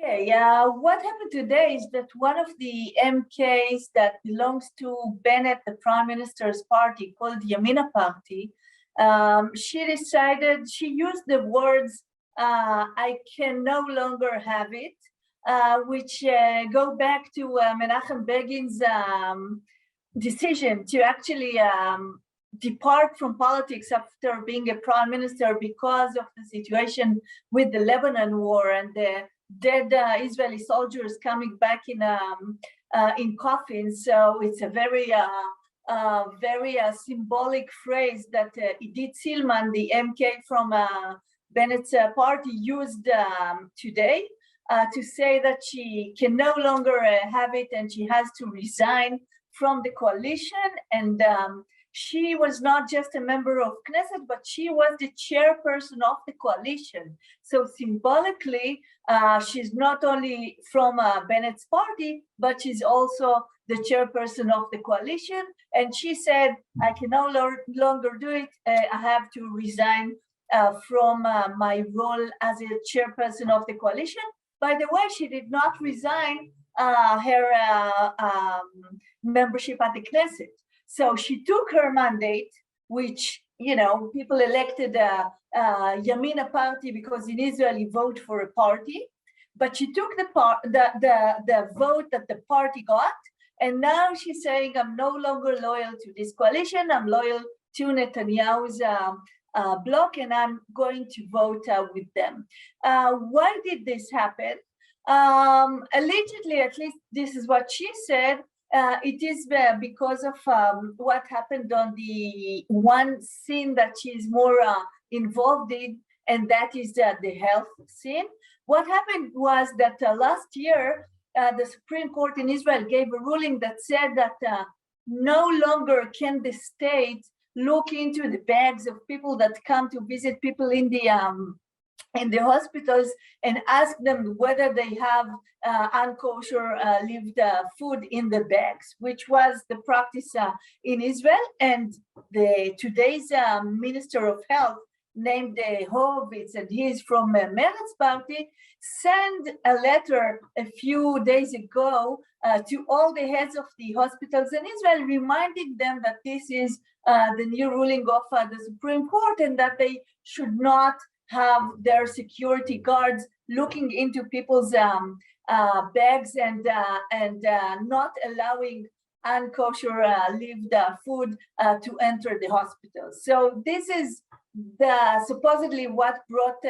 Okay, what happened today is that one of the MKs that belongs to Bennett, the Prime Minister's party, called Yamina Party, she decided, she used the words, I can no longer have it, which go back to Menachem Begin's decision to actually depart from politics after being a prime minister because of the situation with the Lebanon war and the dead Israeli soldiers coming back in coffins. So it's a very symbolic phrase that Idit Silman, the MK from Bennett's party, used today to say that she can no longer have it and she has to resign from the coalition. And she was not just a member of Knesset, but she was the chairperson of the coalition. So symbolically, she's not only from Bennett's party, but she's also the chairperson of the coalition. And she said, I can no longer do it. I have to resign from my role as a chairperson of the coalition. By the way, she did not resign her membership at the Knesset. So she took her mandate, which, you know, people elected Yamina party because in Israel you vote for a party, but she took the vote that the party got, and now she's saying, I'm no longer loyal to this coalition, I'm loyal to Netanyahu's bloc, and I'm going to vote with them. Why did this happen? Allegedly, at least this is what she said, it is because of what happened on the one scene that she is more involved in, and that is the health scene. What happened was that last year, the Supreme Court in Israel gave a ruling that said that no longer can the state look into the bags of people that come to visit people in the hospitals and ask them whether they have unkosher lived food in the bags, which was the practice in Israel. And today's Minister of Health, named Horowitz, and he is from Meretz party, sent a letter a few days ago to all the heads of the hospitals in Israel, reminding them that this is the new ruling of the Supreme Court and that they should not have their security guards looking into people's bags and not allowing unkosher lived food to enter the hospital. So this is supposedly what brought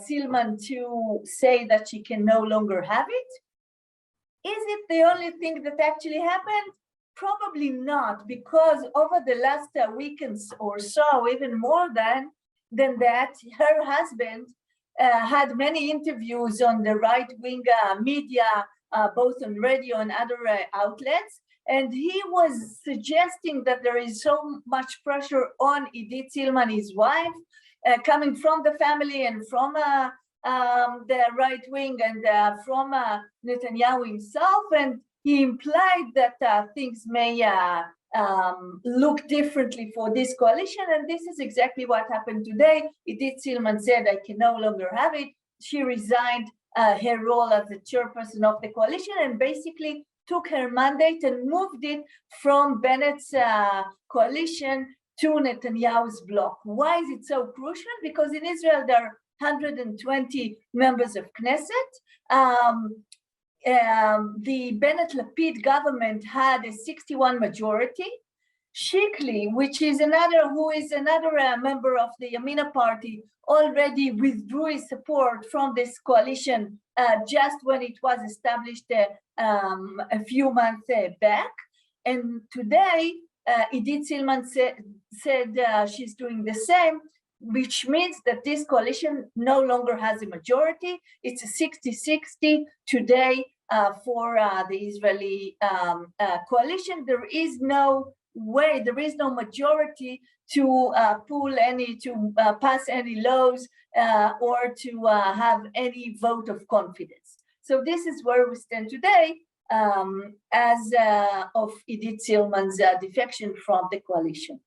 Silman to say that she can no longer have it. Is it the only thing that actually happened? Probably not, because over the last weekends or so, even more than that, her husband had many interviews on the right-wing media, both on radio and other outlets, and he was suggesting that there is so much pressure on Idit Silman, his wife, coming from the family and from the right wing and from Netanyahu himself, and he implied that things may look differently for this coalition, and this is exactly what happened today. Idit Silman said, I can no longer have it. She resigned her role as the chairperson of the coalition and basically took her mandate and moved it from Bennett's coalition to Netanyahu's bloc. Why is it so crucial? Because in Israel, there are 120 members of Knesset. The Bennett-Lapid government had a 61 majority. Shikli, who is another member of the Yamina party, already withdrew his support from this coalition just when it was established a few months back. And today, Idit Silman said she's doing the same, which means that this coalition no longer has a majority. It's a 60-60 today for the Israeli coalition. There is no way, there is no majority to pass any laws or to have any vote of confidence. So this is where we stand today as of Idit Silman's defection from the coalition.